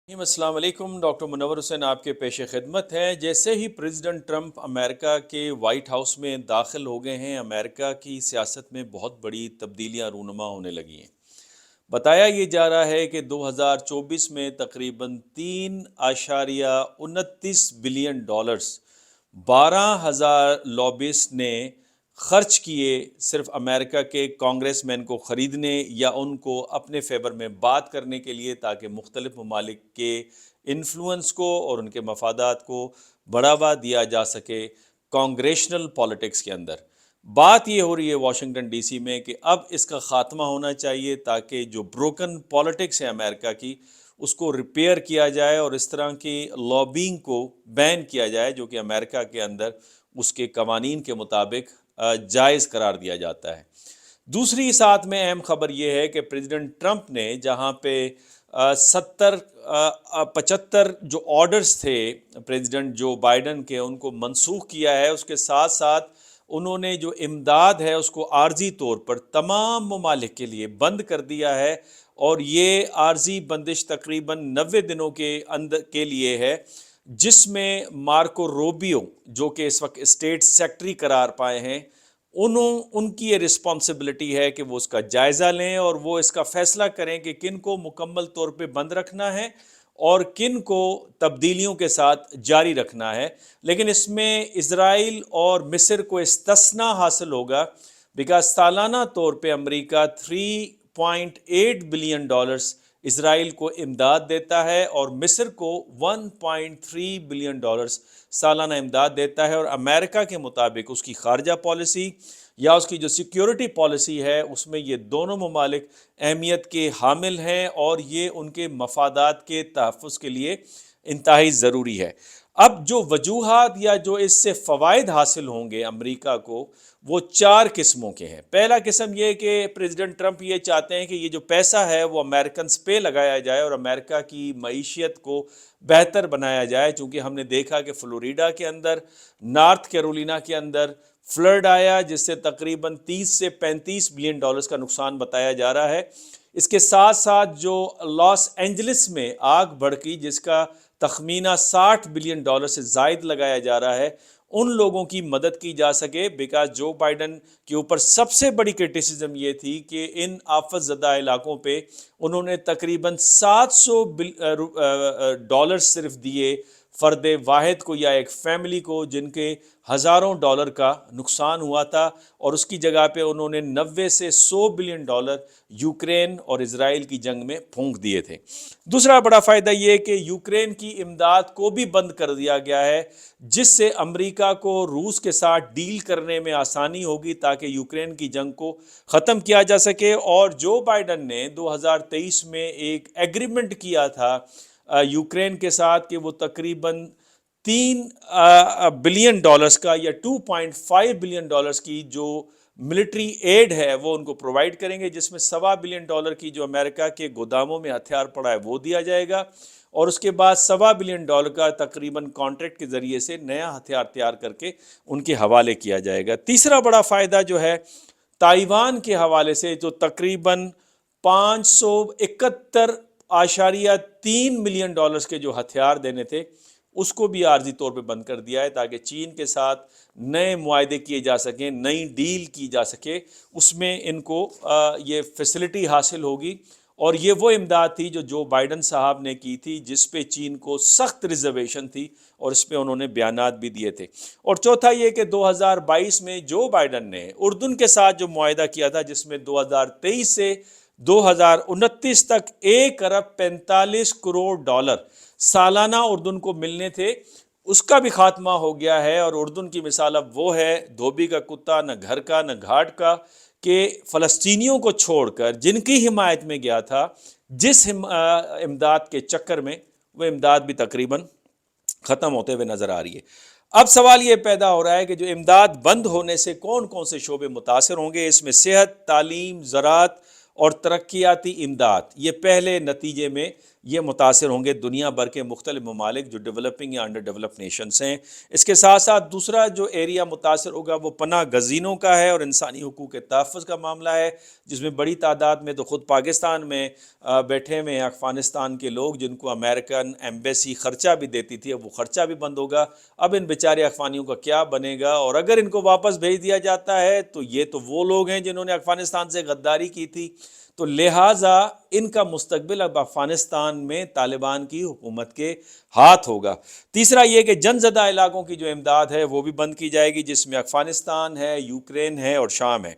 السلام علیکم، ڈاکٹر منور حسین آپ کے پیش خدمت ہے۔ جیسے ہی پریزیڈنٹ ٹرمپ امریکہ کے وائٹ ہاؤس میں داخل ہو گئے ہیں، امریکہ کی سیاست میں بہت بڑی تبدیلیاں رونما ہونے لگی ہیں۔ بتایا یہ جا رہا ہے کہ 2024 میں تقریباً 3.29 بلین ڈالرز 12,000 لابسٹ نے خرچ کیے صرف امریکہ کے کانگریس مین کو خریدنے یا ان کو اپنے فیور میں بات کرنے کے لیے، تاکہ مختلف ممالک کے انفلوئنس کو اور ان کے مفادات کو بڑھاوا دیا جا سکے کانگریشنل پالیٹکس کے اندر۔ بات یہ ہو رہی ہے واشنگٹن ڈی سی میں کہ اب اس کا خاتمہ ہونا چاہیے، تاکہ جو بروکن پالیٹکس ہے امریکہ کی اس کو ریپیئر کیا جائے اور اس طرح کی لابینگ کو بین کیا جائے، جو کہ امریکہ کے اندر اس کے قوانین کے مطابق جائز قرار دیا جاتا ہے۔ دوسری ساتھ میں اہم خبر یہ ہے کہ پریزیڈنٹ ٹرمپ نے جہاں پہ 75 جو آرڈرز تھے پریزیڈنٹ جو بائیڈن کے، ان کو منسوخ کیا ہے، اس کے ساتھ ساتھ انہوں نے جو امداد ہے اس کو عارضی طور پر تمام ممالک کے لیے بند کر دیا ہے، اور یہ عارضی بندش تقریباً 90 دنوں کے لیے ہے، جس میں مارکو روبیو جو کہ اس وقت اسٹیٹ سیکٹری قرار پائے ہیں، ان کی یہ رسپانسبلٹی ہے کہ وہ اس کا جائزہ لیں اور وہ اس کا فیصلہ کریں کہ کن کو مکمل طور پہ بند رکھنا ہے اور کن کو تبدیلیوں کے ساتھ جاری رکھنا ہے۔ لیکن اس میں اسرائیل اور مصر کو استثناء حاصل ہوگا، بیکاز سالانہ طور پہ امریکہ 3.8 بلین ڈالرز اسرائیل کو امداد دیتا ہے اور مصر کو 1.3 بلین ڈالرز سالانہ امداد دیتا ہے، اور امریکہ کے مطابق اس کی خارجہ پالیسی یا اس کی جو سیکیورٹی پالیسی ہے اس میں یہ دونوں ممالک اہمیت کے حامل ہیں، اور یہ ان کے مفادات کے تحفظ کے لیے انتہائی ضروری ہے۔ اب جو وجوہات یا جو اس سے فوائد حاصل ہوں گے امریکہ کو، وہ 4 قسموں کے ہیں۔ پہلا قسم یہ کہ پریزیڈنٹ ٹرمپ یہ چاہتے ہیں کہ یہ جو پیسہ ہے وہ امریکنز پہ لگایا جائے اور امریکہ کی معیشت کو بہتر بنایا جائے، چونکہ ہم نے دیکھا کہ فلوریڈا کے اندر، نارتھ کیرولینا کے اندر فلڈ آیا جس سے تقریباً 30 سے 35 بلین ڈالرز کا نقصان بتایا جا رہا ہے۔ اس کے ساتھ ساتھ جو لاس اینجلس میں آگ بھڑکی جس کا تخمینہ 60 بلین ڈالر سے زائد لگایا جا رہا ہے، ان لوگوں کی مدد کی جا سکے، بیکاز جو بائیڈن کے اوپر سب سے بڑی کرٹیسزم یہ تھی کہ ان آفت زدہ علاقوں پہ انہوں نے تقریباً 700 ڈالر صرف دیے فرد واحد کو یا ایک فیملی کو، جن کے ہزاروں ڈالر کا نقصان ہوا تھا، اور اس کی جگہ پہ انہوں نے 90 سے 100 بلین ڈالر یوکرین اور اسرائیل کی جنگ میں پھونک دیے تھے۔ دوسرا بڑا فائدہ یہ کہ یوکرین کی امداد کو بھی بند کر دیا گیا ہے، جس سے امریکہ کو روس کے ساتھ ڈیل کرنے میں آسانی ہوگی، تاکہ یوکرین کی جنگ کو ختم کیا جا سکے۔ اور جو بائیڈن نے 2023 میں ایک ایگریمنٹ کیا تھا یوکرین کے ساتھ کہ وہ تقریباً 3 بلین ڈالرز کا یا 2.5 بلین ڈالرز کی جو ملٹری ایڈ ہے وہ ان کو پرووائڈ کریں گے، جس میں 1.25 بلین ڈالر کی جو امریکہ کے گوداموں میں ہتھیار پڑا ہے وہ دیا جائے گا، اور اس کے بعد 1.25 بلین ڈالر کا تقریباً کانٹریکٹ کے ذریعے سے نیا ہتھیار تیار کر کے ان کے حوالے کیا جائے گا۔ تیسرا بڑا فائدہ جو ہے تائیوان کے حوالے سے، جو تقریباً 571.3 ملین ڈالرز کے جو ہتھیار دینے تھے اس کو بھی عارضی طور پہ بند کر دیا ہے، تاکہ چین کے ساتھ نئے معاہدے کیے جا سکیں، نئی ڈیل کی جا سکے، اس میں ان کو یہ فیسلٹی حاصل ہوگی۔ اور یہ وہ امداد تھی جو بائیڈن صاحب نے کی تھی، جس پہ چین کو سخت ریزرویشن تھی، اور اس پہ انہوں نے بیانات بھی دیے تھے۔ اور چوتھا یہ کہ 2022 میں جو بائیڈن نے اردن کے ساتھ جو معاہدہ کیا تھا، جس میں 2023 سے 2029 تک 1.45 کروڑ ڈالر سالانہ اردن کو ملنے تھے، اس کا بھی خاتمہ ہو گیا ہے۔ اور اردن کی مثال اب وہ ہے، دھوبی کا کتا، نہ گھر کا نہ گھاٹ کا، کہ فلسطینیوں کو چھوڑ کر جن کی حمایت میں گیا تھا، جس امداد کے چکر میں، وہ امداد بھی تقریباً ختم ہوتے ہوئے نظر آ رہی ہے۔ اب سوال یہ پیدا ہو رہا ہے کہ جو امداد بند ہونے سے کون کون سے شعبے متاثر ہوں گے؟ اس میں صحت، تعلیم، زراعت اور ترقیاتی امداد یہ پہلے نتیجے میں یہ متاثر ہوں گے دنیا بھر کے مختلف ممالک جو ڈیولپنگ یا انڈر ڈیولپ نیشنز ہیں۔ اس کے ساتھ ساتھ دوسرا جو ایریا متاثر ہوگا وہ پناہ گزینوں کا ہے اور انسانی حقوق کے تحفظ کا معاملہ ہے، جس میں بڑی تعداد میں تو خود پاکستان میں بیٹھے ہوئے ہیں افغانستان کے لوگ، جن کو امریکن ایمبیسی خرچہ بھی دیتی تھی، اب وہ خرچہ بھی بند ہوگا۔ اب ان بیچارے افغانیوں کا کیا بنے گا، اور اگر ان کو واپس بھیج دیا جاتا ہے تو یہ تو وہ لوگ ہیں جنہوں نے افغانستان سے غداری کی تھی، تو لہٰذا ان کا مستقبل اب افغانستان میں طالبان کی حکومت کے ہاتھ ہوگا۔ تیسرا یہ کہ جنگ زدہ علاقوں کی جو امداد ہے وہ بھی بند کی جائے گی، جس میں افغانستان ہے، یوکرین ہے اور شام ہے۔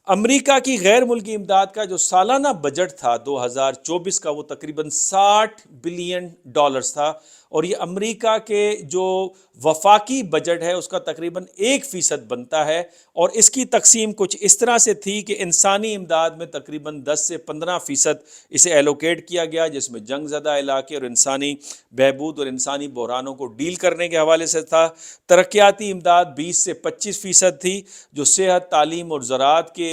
امریکہ کی غیر ملکی امداد کا جو سالانہ بجٹ تھا 2024 کا، وہ تقریباً $60 بلین تھا، اور یہ امریکہ کے جو وفاقی بجٹ ہے اس کا تقریباً 1% بنتا ہے، اور اس کی تقسیم کچھ اس طرح سے تھی کہ انسانی امداد میں تقریباً 10 سے 15% اسے ایلوکیٹ کیا گیا، جس میں جنگ زدہ علاقے اور انسانی بہبود اور انسانی بحرانوں کو ڈیل کرنے کے حوالے سے تھا۔ ترقیاتی امداد 20 سے 25% تھی، جو صحت، تعلیم اور زراعت کے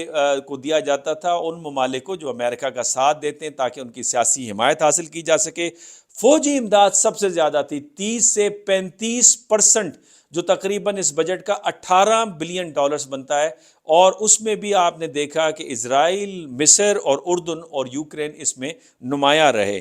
کو دیا جاتا تھا ان ممالک کو جو امریکہ کا ساتھ دیتے ہیں، تاکہ ان کی سیاسی حمایت حاصل کی جا سکے۔ فوجی امداد سب سے زیادہ تھی، 30 سے 35%، جو تقریباً اس بجٹ کا $18 بلین بنتا ہے، اور اس میں بھی آپ نے دیکھا کہ اسرائیل، مصر اور اردن اور یوکرین اس میں نمایاں رہے۔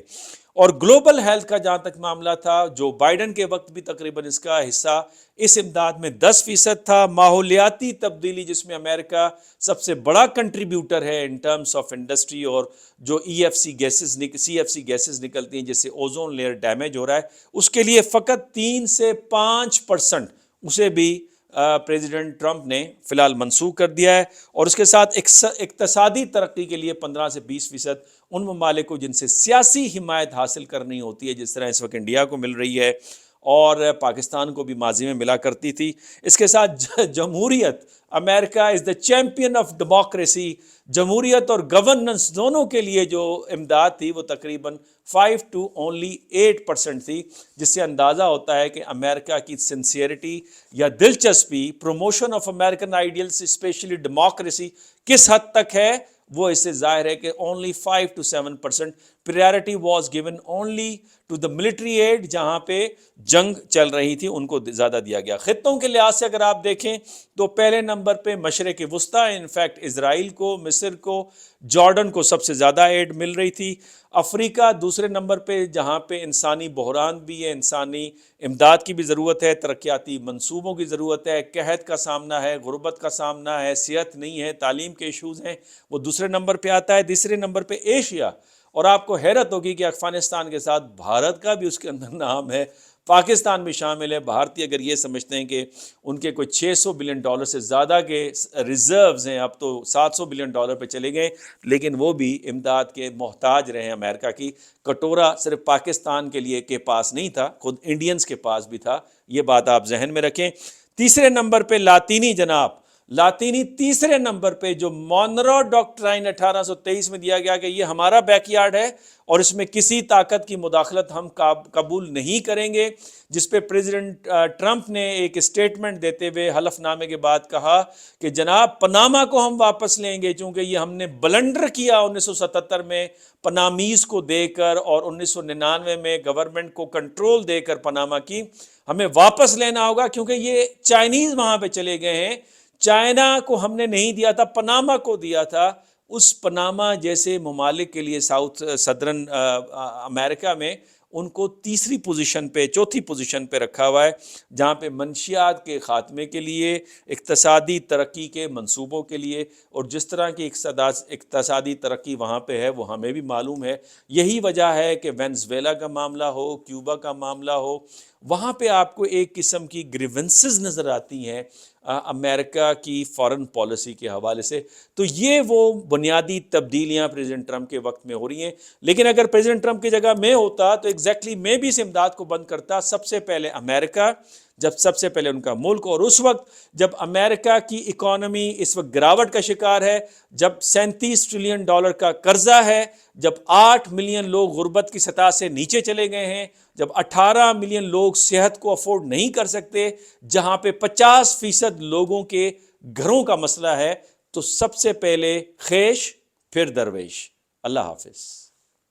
اور گلوبل ہیلتھ کا جہاں تک معاملہ تھا، جو بائیڈن کے وقت بھی تقریباً اس کا حصہ اس امداد میں 10% تھا۔ ماحولیاتی تبدیلی، جس میں امریکہ سب سے بڑا کنٹریبیوٹر ہے ان ٹرمز آف انڈسٹری، اور جو سی ایف سی گیسز نکلتی ہیں جس سے اوزون لیئر ڈیمیج ہو رہا ہے، اس کے لیے فقط 3 سے 5% اسے بھی پریزیڈنٹ ٹرمپ نے فی الحال منسوخ کر دیا ہے، اور اس کے ساتھ اقتصادی ترقی کے لیے 15 سے 20% ان ممالک کو جن سے سیاسی حمایت حاصل کرنی ہوتی ہے، جس طرح اس وقت انڈیا کو مل رہی ہے اور پاکستان کو بھی ماضی میں ملا کرتی تھی۔ اس کے ساتھ جمہوریت، امریکہ از دا چیمپئن آف ڈیموکریسی، جمہوریت اور گورننس دونوں کے لیے جو امداد تھی وہ تقریباً 5 to only 8% تھی، جس سے اندازہ ہوتا ہے کہ امریکہ کی سنسیئرٹی یا دلچسپی promotion of American ideals especially democracy کس حد تک ہے۔ وہ اس سے ظاہر ہے کہ only 5 to 7%۔ priority was given only to the military aid، جہاں پہ جنگ چل رہی تھی ان کو زیادہ دیا گیا۔ خطوں کے لحاظ سے اگر آپ دیکھیں تو پہلے نمبر پہ مشرق وسطیٰ، انفیکٹ اسرائیل کو، مصر کو، جارڈن کو سب سے زیادہ ایڈ مل رہی تھی۔ افریقہ دوسرے نمبر پہ، جہاں پہ انسانی بحران بھی ہے، انسانی امداد کی بھی ضرورت ہے، ترقیاتی منصوبوں کی ضرورت ہے، قحط کا سامنا ہے، غربت کا سامنا ہے، صحت نہیں ہے، تعلیم کے ایشوز ہیں، وہ دوسرے نمبر پہ آتا ہے۔ تیسرے نمبر پہ ایشیا، اور آپ کو حیرت ہوگی کہ افغانستان کے ساتھ بھارت کا بھی اس کے اندر نام ہے، پاکستان بھی شامل ہے۔ بھارتی اگر یہ سمجھتے ہیں کہ ان کے کوئی $600 بلین سے زیادہ کے ریزروز ہیں، اب تو $700 بلین پہ چلے گئے، لیکن وہ بھی امداد کے محتاج رہے ہیں۔ امریکہ کی کٹورا صرف پاکستان کے لیے کے پاس نہیں تھا، خود انڈینز کے پاس بھی تھا، یہ بات آپ ذہن میں رکھیں۔ تیسرے نمبر پہ لاطینی جناب، لاطینی تیسرے نمبر پہ، جو مونرو ڈاکٹرائن 1823 میں دیا گیا کہ یہ ہمارا بیک یارڈ ہے اور اس میں کسی طاقت کی مداخلت ہم قبول نہیں کریں گے، جس پہ پریزیڈنٹ ٹرمپ نے ایک اسٹیٹمنٹ دیتے ہوئے حلف نامے کے بعد کہا کہ جناب پاناما کو ہم واپس لیں گے، چونکہ یہ ہم نے بلنڈر کیا 1977 میں پنامیز کو دے کر، اور 1999 میں گورنمنٹ کو کنٹرول دے کر پاناما کی، ہمیں واپس لینا ہوگا، کیونکہ یہ چائنیز وہاں پہ چلے گئے ہیں۔ چائنا کو ہم نے نہیں دیا تھا، پاناما کو دیا تھا۔ اس پاناما جیسے ممالک کے لیے ساؤتھ صدرن امریکہ میں ان کو تیسری پوزیشن پہ، چوتھی پوزیشن پہ رکھا ہوا ہے، جہاں پہ منشیات کے خاتمے کے لیے، اقتصادی ترقی کے منصوبوں کے لیے، اور جس طرح کی اقتصادی ترقی وہاں پہ ہے وہ ہمیں بھی معلوم ہے۔ یہی وجہ ہے کہ وینزویلا کا معاملہ ہو، کیوبا کا معاملہ ہو، وہاں پہ آپ کو ایک قسم کی گریونسز نظر آتی ہیں امریکہ کی فارن پالیسی کے حوالے سے۔ تو یہ وہ بنیادی تبدیلیاں پریزیڈنٹ ٹرمپ کے وقت میں ہو رہی ہیں، لیکن اگر پریزیڈنٹ ٹرمپ کی جگہ میں ہوتا تو ایگزیکٹلی میں بھی اس امداد کو بند کرتا، سب سے پہلے امریکہ، جب سب سے پہلے ان کا ملک، اور اس وقت جب امریکہ کی اکانومی اس وقت گراوٹ کا شکار ہے، جب $37 ٹریلین کا قرضہ ہے، جب 8 ملین لوگ غربت کی سطح سے نیچے چلے گئے ہیں، جب 18 ملین لوگ صحت کو افورڈ نہیں کر سکتے، جہاں پہ 50% لوگوں کے گھروں کا مسئلہ ہے، تو سب سے پہلے خیش پھر درویش۔ اللہ حافظ۔